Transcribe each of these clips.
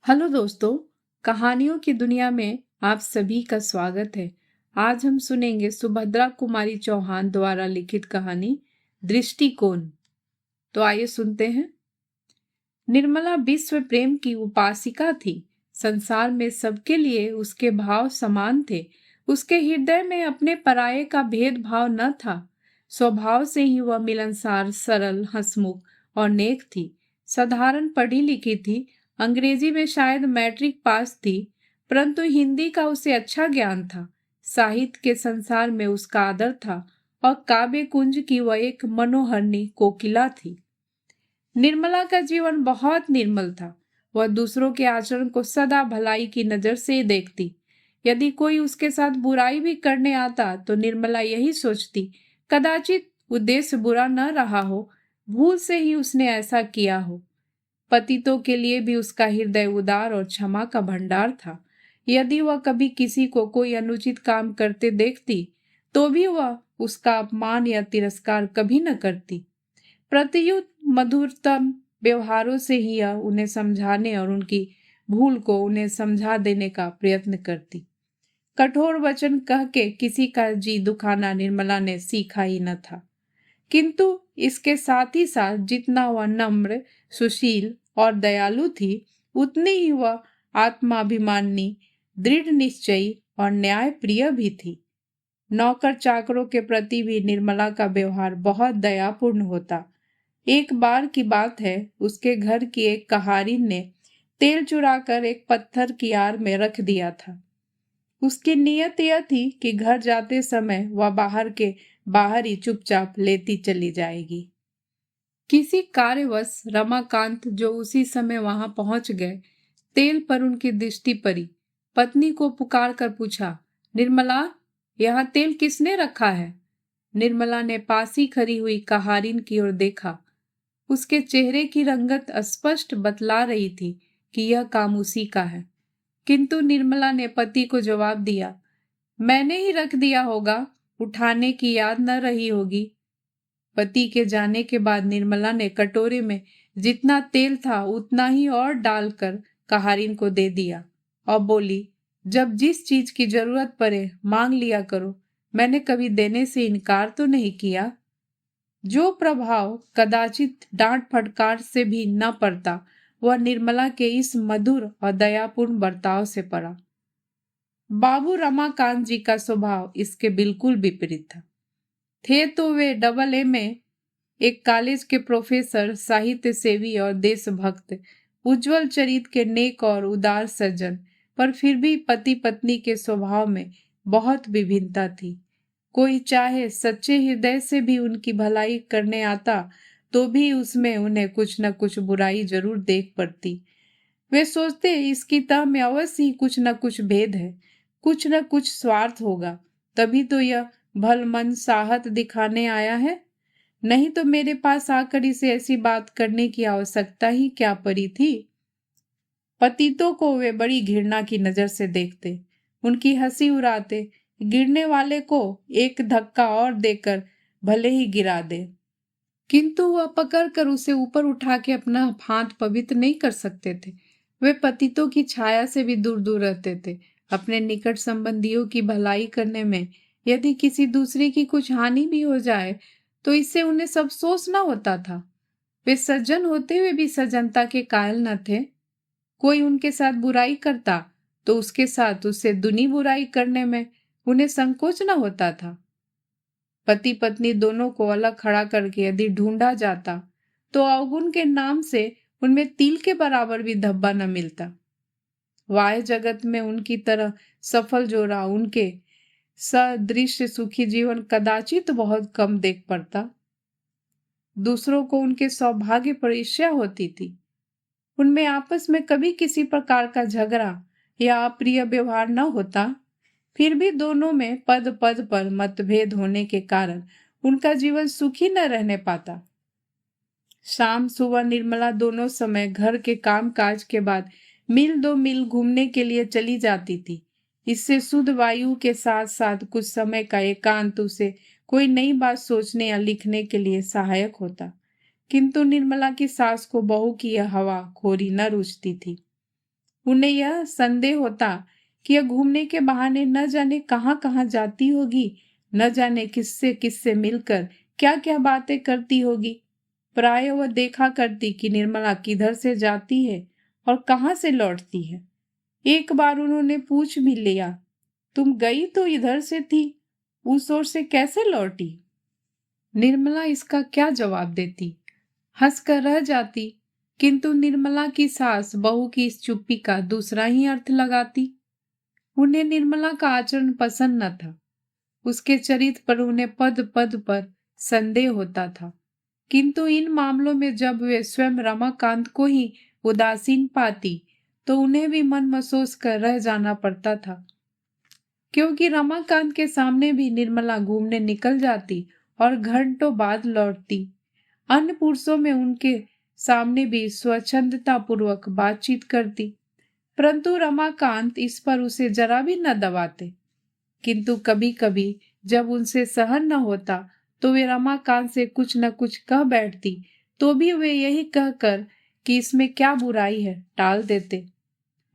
Hello दोस्तों, कहानियों की दुनिया में आप सभी का स्वागत है। आज हम सुनेंगे सुभद्रा कुमारी चौहान द्वारा लिखित कहानी दृष्टिकोण। तो आइए सुनते हैं। निर्मला विश्व प्रेम की उपासिका थी। संसार में सबके लिए उसके भाव समान थे। उसके हृदय में अपने पराये का भेदभाव न था। स्वभाव से ही वह मिलनसार, सरल, हंसमुख और नेक थी। साधारण पढ़ी लिखी थी। अंग्रेजी में शायद मैट्रिक पास थी, परंतु हिंदी का उसे अच्छा ज्ञान था। साहित्य के संसार में उसका आदर था और काव्य कुंज की वह एक मनोहरणी कोकिला थी। निर्मला का जीवन बहुत निर्मल था। वह दूसरों के आचरण को सदा भलाई की नजर से देखती। यदि कोई उसके साथ बुराई भी करने आता तो निर्मला यही सोचती, कदाचित उद्देश्य बुरा न रहा हो, भूल से ही उसने ऐसा किया हो। पतितों के लिए भी उसका हृदय उदार और क्षमा का भंडार था। यदि वह कभी किसी को कोई अनुचित काम करते देखती तो भी वह उसका अपमान या तिरस्कार कभी न करती। प्रत्युत मधुरतम व्यवहारों से ही यह उन्हें समझाने और उनकी भूल को उन्हें समझा देने का प्रयत्न करती। कठोर वचन कह के किसी का जी दुखाना निर्मला ने सीखा ही न था, किंतु इसके साथ ही साथ जितना वह नम्र, सुशील और दयालु थी, उतनी ही वह आत्माभिमानी, दृढ़ निश्चयी और न्याय प्रिय भी थी। नौकर चाकरों के प्रति भी निर्मला का व्यवहार बहुत दयापूर्ण होता। एक बार की बात है, उसके घर की एक कहारिन ने तेल चुराकर एक पत्थर की आड़ में रख दिया था। उसकी नीयत यह थी कि घर जाते समय वह बाहर ही चुपचाप लेती चली जाएगी। किसी कार्यवश रमाकांत, जो उसी समय वहां पहुंच गए, तेल पर उनकी दृष्टि पड़ी। पत्नी को पुकार कर पूछा, निर्मला, यहाँ तेल किसने रखा है? निर्मला ने पास ही खड़ी हुई कहारिन की ओर देखा। उसके चेहरे की रंगत स्पष्ट बतला रही थी कि यह काम उसी का है, किंतु निर्मला ने पति को जवाब दिया, मैंने ही रख दिया होगा, उठाने की याद न रही होगी। पति के जाने के बाद निर्मला ने कटोरे में जितना तेल था उतना ही और डालकर कहारिन को दे दिया और बोली, जब जिस चीज की जरूरत पड़े मांग लिया करो, मैंने कभी देने से इनकार तो नहीं किया। जो प्रभाव कदाचित डांट फटकार से भी न पड़ता, वह निर्मला के इस मधुर और दयापूर्ण बर्ताव से पड़ा। बाबू रमाकांत जी का स्वभाव इसके बिल्कुल विपरीत था। थे तो वे AA में एक कॉलेज के प्रोफेसर, साहित्य सेवी और देशभक्त, उज्जवल चरित्र के नेक और उदार सज्जन, पर फिर भी पति पत्नी के स्वभाव में बहुत विभिन्नता थी। कोई चाहे सच्चे हृदय से भी उनकी भलाई करने आता तो भी उसमें उन्हें कुछ न कुछ बुराई जरूर देख पड़ती। वे सोचते इसकी तह में अवश्य ही कुछ न कुछ भेद है, कुछ न कुछ स्वार्थ होगा, तभी तो यह भलमन साहत दिखाने आया है। नहीं तो मेरे पास आकर इसे ऐसी बात करने की आवश्यकता ही क्या पड़ी थी। पतितों को वे बड़ी घृणा की नजर से देखते, उनकी हंसी उड़ाते, गिरने वाले को एक धक्का और देकर भले ही गिरा दे, किंतु वह पकड़कर उसे ऊपर उठा के अपना हाथ पवित्र नहीं कर सकते थे। वे पतितों की छाया से भी दूर दूर रहते थे। अपने निकट संबंधियों की भलाई करने में यदि किसी दूसरे की कुछ हानि भी हो जाए तो इससे उन्हें सब सोचना होता था। वे सज्जन होते हुए भी सज्जनता के कायल न थे। कोई उनके साथ बुराई करता तो उसके साथ उससे दुनी बुराई करने में उन्हें संकोच न होता था। पति पत्नी दोनों को अलग खड़ा करके यदि ढूंढा जाता तो अवगुण के नाम से उनमें तिल के बराबर भी धब्बा न मिलता। वाह्य जगत में उनकी तरह सफल जोड़ा, उनके सदृश सुखी जीवन कदाचित बहुत कम देख पड़ता। दूसरों को उनके सौभाग्य पर ईर्ष्या होती थी। उनमें आपस में कभी किसी प्रकार का झगड़ा या अप्रिय व्यवहार न होता, फिर भी दोनों में पद पद पर मतभेद होने के कारण उनका जीवन सुखी न रहने पाता। शाम सुबह निर्मला दोनों समय घर के काम काज के बाद मील 2 मील घूमने के लिए चली जाती थी। इससे शुद्ध वायु के साथ साथ कुछ समय का एकांत उसे कोई नई बात सोचने या लिखने के लिए सहायक होता। किंतु निर्मला की सास को बहू की यह हवा खोरी न रुचती थी। उन्हें यह संदेह होता कि यह घूमने के बहाने न जाने कहाँ कहाँ जाती होगी, न जाने किससे किससे मिलकर क्या क्या बातें करती होगी। प्राय वह देखा करती कि निर्मला किधर से जाती है और कहाँ से लौटती है। एक बार उन्होंने पूछ भी लिया, तुम गई तो इधर से थी, उस ओर से कैसे लौटी? निर्मला इसका क्या जवाब देती? हंसकर रह जाती, किंतु निर्मला की सास बहू की इस चुप्पी का दूसरा ही अर्थ लगाती। उन्हें निर्मला का आचरण पसंद न था। उसके चरित्र पर उन्हें पद पद पर संदेह होता था, किंतु इन मामलों में जब वे स्वयं रमाकांत को ही उदासीन पाती तो उन्हें भी मन महसूस कर रह जाना पड़ता था, क्योंकि रमाकांत के सामने भी निर्मला घूमने निकल जाती और घंटों बाद लौटती। अन्य पुरुषों में उनके सामने भी स्वच्छंदता पूर्वक बातचीत करती, परंतु रमाकांत इस पर उसे जरा भी न दबाते। किंतु कभी कभी जब उनसे सहन न होता तो वे रमाकांत से कुछ न कुछ कह बैठती, तो भी वे यही कहकर कि इसमें क्या बुराई है टाल देते।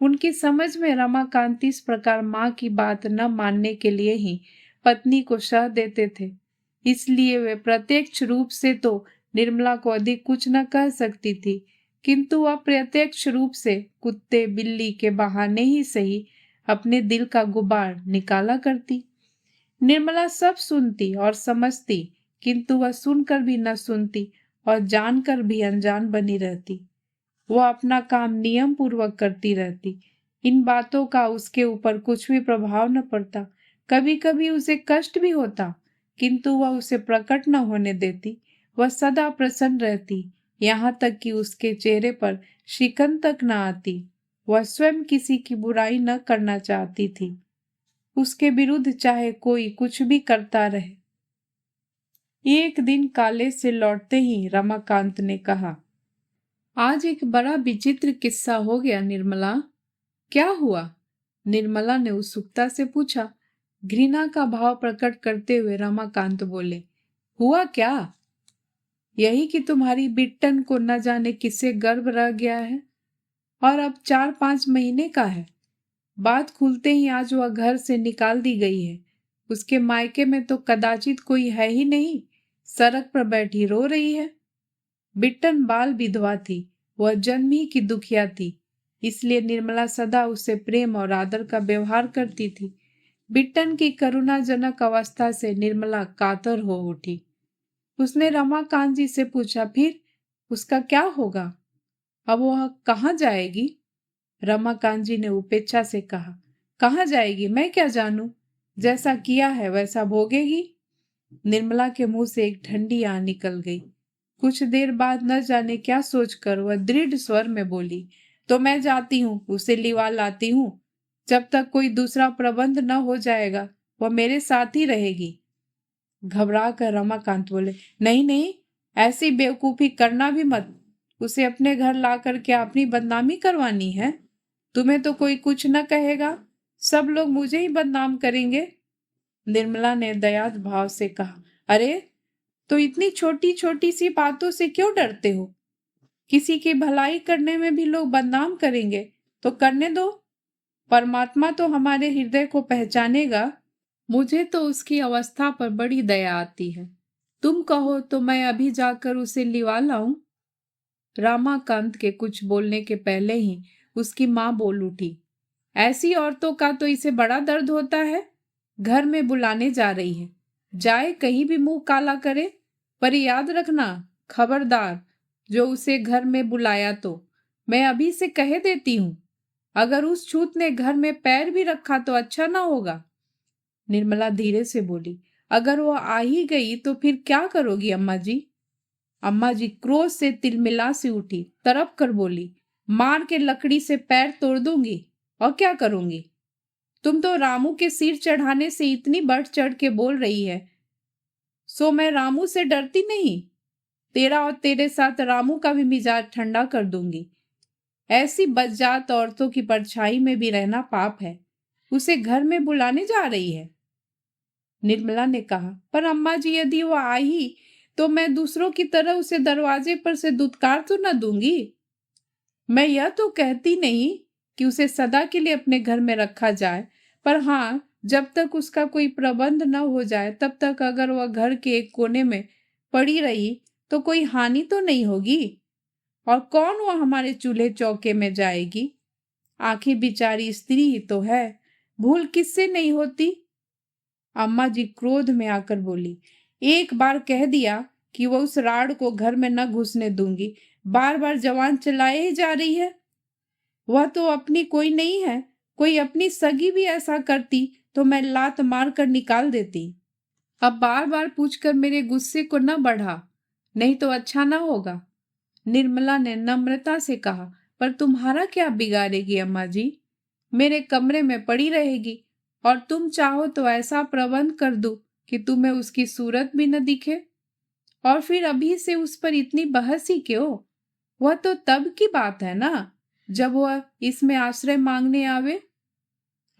उनकी समझ में रमाकांत इस प्रकार माँ की बात न मानने के लिए ही पत्नी को सह देते थे, इसलिए वे प्रत्यक्ष रूप से तो निर्मला को अधिक कुछ न कह सकती थी, किंतु अप्रत्यक्ष रूप से कुत्ते बिल्ली के बहाने ही सही अपने दिल का गुबार निकाला करती। निर्मला सब सुनती और समझती, किंतु वह सुनकर भी न सुनती और जानकर भी अनजान बनी रहती। वह अपना काम नियम पूर्वक करती रहती। इन बातों का उसके ऊपर कुछ भी प्रभाव न पड़ता। कभी कभी उसे कष्ट भी होता, किंतु वह उसे प्रकट न होने देती। वह सदा प्रसन्न रहती, यहाँ तक कि उसके चेहरे पर शिकन तक न आती। वह स्वयं किसी की बुराई न करना चाहती थी, उसके विरुद्ध चाहे कोई कुछ भी करता रहे। एक दिन कॉलेज से लौटते ही रमाकांत ने कहा, आज एक बड़ा विचित्र किस्सा हो गया निर्मला। क्या हुआ? निर्मला ने उत्सुकता से पूछा। घृणा का भाव प्रकट करते हुए रमाकांत बोले, हुआ क्या? यही कि तुम्हारी बिट्टन को न जाने किससे गर्भ रह गया है और अब 4-5 महीने का है। बात खुलते ही आज वह घर से निकाल दी गई है। उसके मायके में तो कदाचित कोई है ही नहीं, सड़क पर बैठी रो रही है। बिट्टन बाल विधवा थी, वह जन्म ही की दुखिया थी, इसलिए निर्मला सदा उससे प्रेम और आदर का व्यवहार करती थी। बिट्टन की करुणाजनक अवस्था से निर्मला कातर हो उठी। उसने रमाकांत जी से पूछा, फिर उसका क्या होगा? अब वह कहाँ जाएगी? रमाकांत जी ने उपेक्षा से कहा, कहाँ जाएगी मैं क्या जानूं, जैसा किया है वैसा भोगेगी। निर्मला के मुंह से एक ठंडी आह निकल गई। कुछ देर बाद न जाने क्या सोचकर वह दृढ़ स्वर में बोली, तो मैं जाती हूँ, उसे लिवा लाती हूँ। जब तक कोई दूसरा प्रबंध न हो जाएगा वह मेरे साथ ही रहेगी। घबरा कर रमाकांत बोले, नहीं नहीं, ऐसी बेवकूफी करना भी मत। उसे अपने घर ला कर क्या अपनी बदनामी करवानी है? तुम्हें तो कोई कुछ न कहेगा, सब लोग मुझे ही बदनाम करेंगे। निर्मला ने दयाद भाव से कहा, अरे तो इतनी छोटी छोटी सी बातों से क्यों डरते हो? किसी की भलाई करने में भी लोग बदनाम करेंगे तो करने दो। परमात्मा तो हमारे हृदय को पहचानेगा। मुझे तो उसकी अवस्था पर बड़ी दया आती है। तुम कहो तो मैं अभी जाकर उसे लिवा लाऊं। रामाकांत के कुछ बोलने के पहले ही उसकी माँ बोल उठी, ऐसी औरतों का तो इसे बड़ा दर्द होता है। घर में बुलाने जा रही है, जाए कहीं भी मुंह काला करे। पर याद रखना, खबरदार, जो उसे घर में बुलाया तो मैं अभी से कह देती हूँ, अगर उस छूत ने घर में पैर भी रखा तो अच्छा ना होगा। निर्मला धीरे से बोली, अगर वो आ ही गई तो फिर क्या करोगी अम्मा जी? अम्मा जी क्रोध से तिलमिला सी उठी, तड़प कर बोली, मार के लकड़ी से पैर तोड़ दूंगी और क्या करूंगी? तुम तो रामू के सिर चढ़ाने से इतनी बढ़ चढ़ के बोल रही है, सो मैं रामू से डरती नहीं। तेरा और तेरे साथ रामू का भी मिजाज ठंडा कर दूंगी। ऐसी बदजात औरतों की परछाई में भी रहना पाप है। उसे घर में बुलाने जा रही है। निर्मला ने कहा, पर अम्मा जी यदि वो आई तो मैं दूसरों की तरह उसे दरवाजे पर से दुत्कार तो न दूंगी। मैं यह तो कहती नहीं, कि उसे सदा के लिए अपने घर में रखा जाए, पर हाँ, जब तक उसका कोई प्रबंध न हो जाए तब तक अगर वह घर के एक कोने में पड़ी रही तो कोई हानि तो नहीं होगी। और कौन वह हमारे चूल्हे चौके में जाएगी? आखिर बेचारी स्त्री ही तो है, भूल किससे नहीं होती। अम्मा जी क्रोध में आकर बोली, एक बार कह दिया कि वो उस राड को घर में न घुसने दूंगी, बार बार जवान चलाए ही जा रही है। वह तो अपनी कोई नहीं है, कोई अपनी सगी भी ऐसा करती तो मैं लात मार कर निकाल देती। अब बार बार पूछकर मेरे गुस्से को न बढ़ा, नहीं तो अच्छा ना होगा। निर्मला ने नम्रता से कहा, पर तुम्हारा क्या बिगाड़ेगी अम्मा जी? मेरे कमरे में पड़ी रहेगी और तुम चाहो तो ऐसा प्रबंध कर दूं कि तुम्हें उसकी सूरत भी न दिखे। और फिर अभी से उस पर इतनी बहस ही क्यों? वह तो तब की बात है ना, जब वह इसमें आश्रय मांगने आवे।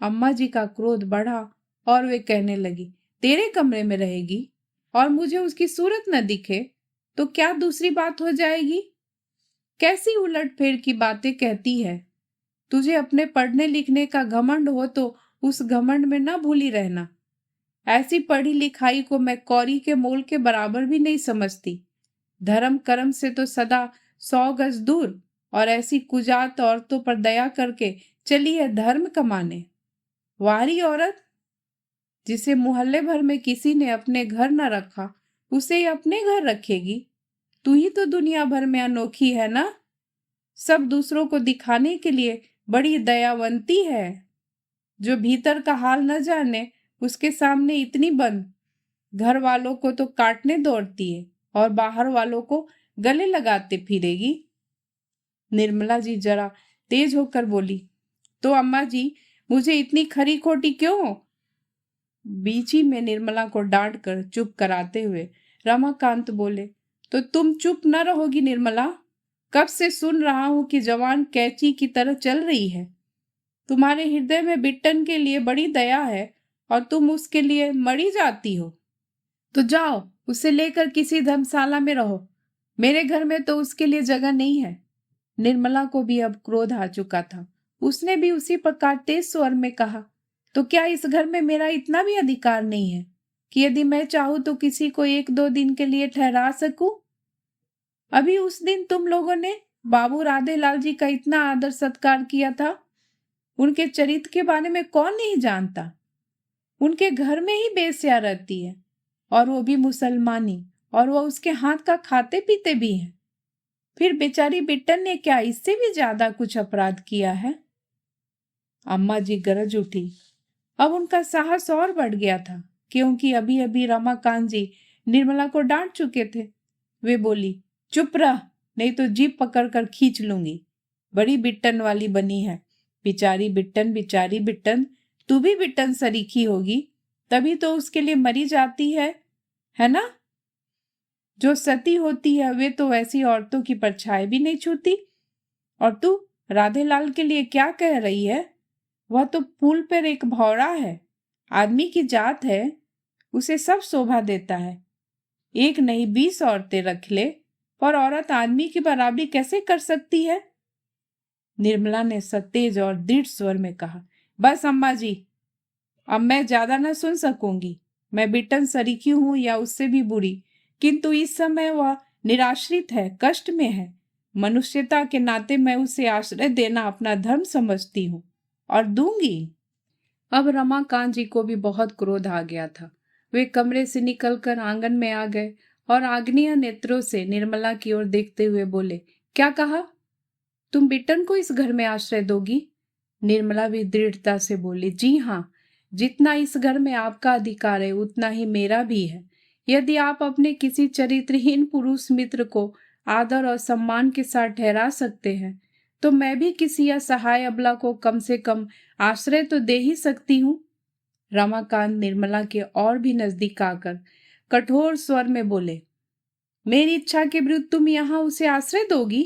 अम्मा जी का क्रोध बढ़ा और वे कहने लगी, तेरे कमरे में रहेगी और मुझे उसकी सूरत न दिखे तो क्या दूसरी बात हो जाएगी? कैसी उलटफेर की बातें कहती है। तुझे अपने पढ़ने लिखने का घमंड हो तो उस घमंड में न भूली रहना। ऐसी पढ़ी लिखाई को मैं कौड़ी के मोल के बराबर भी नहीं समझती। धर्म कर्म से तो सदा 100 गज दूर, और ऐसी कुजात औरतों पर दया करके चली है धर्म कमाने। वारी औरत, जिसे मोहल्ले भर में किसी ने अपने घर न रखा उसे अपने घर रखेगी। तू ही तो दुनिया भर में अनोखी है ना, सब दूसरों को दिखाने के लिए बड़ी दयावंती है। जो भीतर का हाल न जाने उसके सामने इतनी बंद, घर वालों को तो काटने दौड़ती है और बाहर वालों को गले लगाते फिरेगी। निर्मला जी जरा तेज होकर बोली, तो अम्मा जी मुझे इतनी खरी खोटी क्यों? बीची में निर्मला को डांट कर चुप कराते हुए रमाकांत बोले, तो तुम चुप न रहोगी निर्मला? कब से सुन रहा हूं कि जवान कैची की तरह चल रही है। तुम्हारे हृदय में बिट्टन के लिए बड़ी दया है और तुम उसके लिए मरी जाती हो। तो जाओ उसे लेकर किसी धर्मशाला में रहो, मेरे घर में तो उसके लिए जगह नहीं है। निर्मला को भी अब क्रोध आ चुका था। उसने भी उसी प्रकार तेज स्वर में कहा, तो क्या इस घर में मेरा इतना भी अधिकार नहीं है कि यदि मैं चाहूं तो किसी को 1-2 दिन के लिए ठहरा सकूं? अभी उस दिन तुम लोगों ने बाबू राधेलाल जी का इतना आदर सत्कार किया था। उनके चरित्र के बारे में कौन नहीं जानता। उनके घर में ही बेस्या रहती है और वो भी मुसलमानी, और वो उसके हाथ का खाते पीते भी हैं। फिर बेचारी बिट्टन ने क्या इससे भी ज्यादा कुछ अपराध किया है? अम्मा जी गरज उठी। अब उनका साहस और बढ़ गया था, क्योंकि अभी अभी रमाकांत जी निर्मला को डांट चुके थे। वे बोली, चुप रह, नहीं तो जीभ पकड़ कर खींच लूंगी। बड़ी बिट्टन वाली बनी है। बेचारी बिट्टन, तू भी बिट्टन सरीखी होगी, तभी तो उसके लिए मरी जाती है ना? जो सती होती है वे तो ऐसी औरतों की परछाई भी नहीं छूती। और तू राधेलाल के लिए क्या कह रही है? वह तो पुल पर एक भौरा है, आदमी की जात है, उसे सब शोभा देता है। एक नहीं 20 औरतें रख ले, पर औरत आदमी की बराबरी कैसे कर सकती है? निर्मला ने सतेज और दृढ़ स्वर में कहा, बस अम्मा जी, अब मैं ज्यादा न सुन सकूंगी। मैं बिट्टन सरीखी हूं या उससे भी बुरी, किंतु इस समय वह निराश्रित है, कष्ट में है। मनुष्यता के नाते मैं उसे आश्रय देना अपना धर्म समझती हूँ और दूंगी। अब रमाकांत जी को भी बहुत क्रोध आ गया था। वे कमरे से निकलकर आंगन में आ गए और आग्नेय नेत्रों से निर्मला की ओर देखते हुए बोले, क्या कहा? तुम बिट्टन को इस घर में आश्रय दोगी? निर्मला भी दृढ़ता से बोली, जी हाँ, जितना इस घर में आपका अधिकार है उतना ही मेरा भी है। यदि आप अपने किसी चरित्रहीन पुरुष मित्र को आदर और सम्मान के साथ ठहरा सकते हैं तो मैं भी किसी असहाय अबला को कम से कम आश्रय तो दे ही सकती हूँ। रमाकांत निर्मला के और भी नजदीक आकर कठोर स्वर में बोले, मेरी इच्छा के विरुद्ध तुम यहाँ उसे आश्रय दोगी?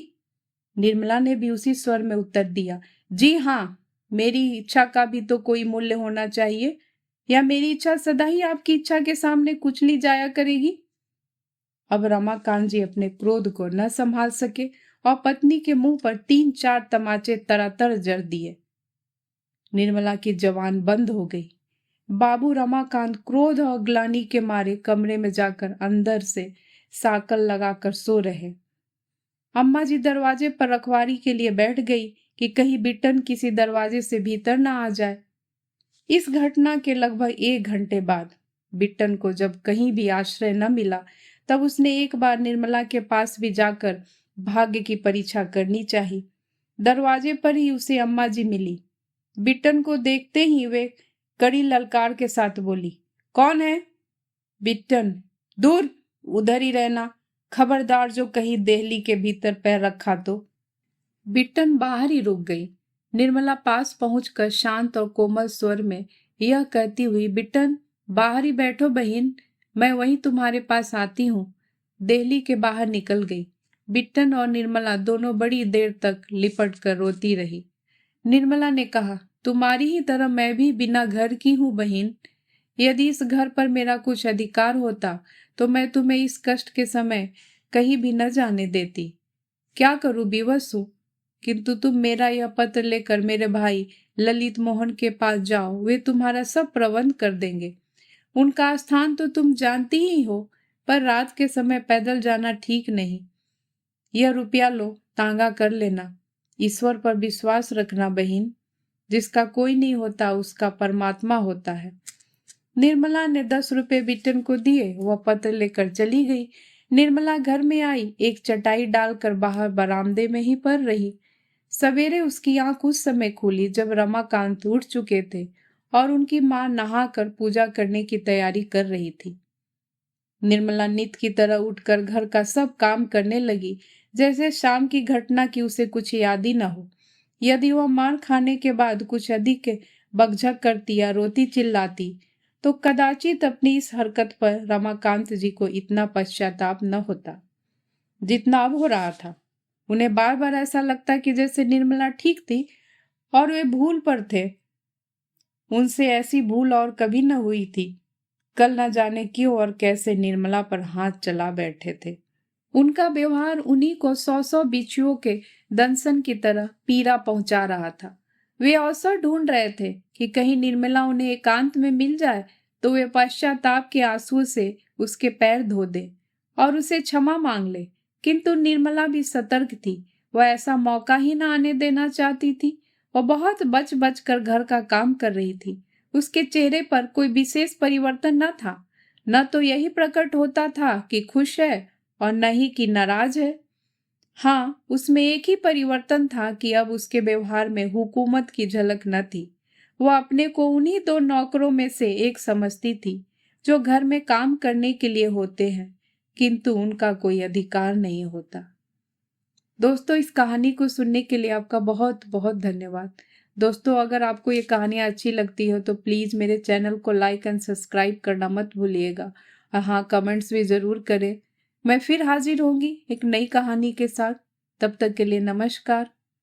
निर्मला ने भी उसी स्वर में उत्तर दिया, जी हाँ, मेरी इच्छा का भी तो कोई मूल्य होना चाहिए, या मेरी इच्छा सदा ही आपकी इच्छा के सामने कुचली जाया करेगी? अब रमाकांत जी अपने क्रोध को न संभाल सके और पत्नी के मुंह पर 3-4 तमाचे तरातर जड़ दिए। निर्मला की जबान बंद हो गई। बाबू रमाकांत क्रोध और ग्लानि के मारे कमरे में जाकर अंदर से साकल लगाकर सो रहे। अम्मा जी दरवाजे पर रखवारी के लिए बैठ गई कि कहीं बिट्टन किसी दरवाजे से भीतर ना आ जाए। इस घटना के लगभग 1 घंटे बाद बिट्टन को जब कहीं भी आश्रय न मिला, तब उसने एक बार निर्मला के पास भी जाकर भाग्य की परीक्षा करनी चाहिए। दरवाजे पर ही उसे अम्मा जी मिली। बिट्टन को देखते ही वे कड़ी ललकार के साथ बोली, कौन है? बिट्टन, दूर, उधर ही रहना, खबरदार जो कहीं देहली के भीतर पैर रखा तो। बिट्टन बाहर ही रुक गई। निर्मला पास पहुंचकर शांत और कोमल स्वर में यह कहती हुई, बिट्टन बाहर ही बैठो बहन, मैं वहीं तुम्हारे पास आती हूँ, देहली के बाहर निकल गई। बिट्टन और निर्मला दोनों बड़ी देर तक लिपट कर रोती रही। निर्मला ने कहा, तुम्हारी ही तरह मैं भी बिना घर की हूँ बहन। यदि इस घर पर मेरा कुछ अधिकार होता तो मैं तुम्हें इस कष्ट के समय कहीं भी न जाने देती। क्या करूं, विवश हूं, किंतु तुम मेरा यह पत्र लेकर मेरे भाई ललित मोहन के पास जाओ, वे तुम्हारा सब प्रबंध कर देंगे। उनका स्थान तो तुम जानती ही हो, पर रात के समय पैदल जाना ठीक नहीं। यह रुपया लो, तांगा कर लेना। ईश्वर पर विश्वास रखना बहन, जिसका कोई नहीं होता उसका परमात्मा होता है। निर्मला ने 10 रुपए बिट्टन को दिए। वह पत्र लेकर चली गई। निर्मला घर में आई, एक चटाई डालकर बाहर बरामदे में ही पड़ रही। सवेरे उसकी आंख उस समय खुली जब रमाकांत उठ चुके थे और उनकी मां नहाकर पूजा करने की तैयारी कर रही थी। निर्मला नित्य की तरह उठकर घर का सब काम करने लगी, जैसे शाम की घटना की उसे कुछ याद ही न हो। यदि वह मार खाने के बाद कुछ अधिक बकझक करती या रोती चिल्लाती तो कदाचित अपनी इस हरकत पर रमाकांत जी को इतना पश्चाताप न होता जितना अब हो रहा था। उन्हें बार बार ऐसा लगता कि जैसे निर्मला ठीक थी और वे भूल पर थे। उनसे ऐसी भूल और कभी न हुई थी। कल न जाने क्यों और कैसे निर्मला पर हाथ चला बैठे थे। उनका व्यवहार उन्हीं को 100 बिच्छुओं के दंशन की तरह पीड़ा पहुंचा रहा था। वे अवसर ढूंढ रहे थे कि कहीं निर्मला उन्हें एकांत में मिल जाए तो वे पश्चाताप के आंसुओं से उसके पैर धो दे और उसे क्षमा मांग ले, किंतु निर्मला भी सतर्क थी। वह ऐसा मौका ही न आने देना चाहती थी। वह बहुत बच बच कर घर का काम कर रही थी। उसके चेहरे पर कोई विशेष परिवर्तन न था। न तो यही प्रकट होता था कि खुश है और न ही कि नाराज है। हाँ, उसमें एक ही परिवर्तन था कि अब उसके व्यवहार में हुकूमत की झलक न थी। वह अपने को उन्हीं 2 नौकरों में से एक समझती थी जो घर में काम करने के लिए होते हैं, किंतु उनका कोई अधिकार नहीं होता। दोस्तों, इस कहानी को सुनने के लिए आपका बहुत बहुत धन्यवाद। दोस्तों, अगर आपको ये कहानियाँ अच्छी लगती हो तो प्लीज़ मेरे चैनल को लाइक एंड सब्सक्राइब करना मत भूलिएगा। और हाँ, कमेंट्स भी ज़रूर करें। मैं फिर हाजिर होंगी एक नई कहानी के साथ। तब तक के लिए नमस्कार।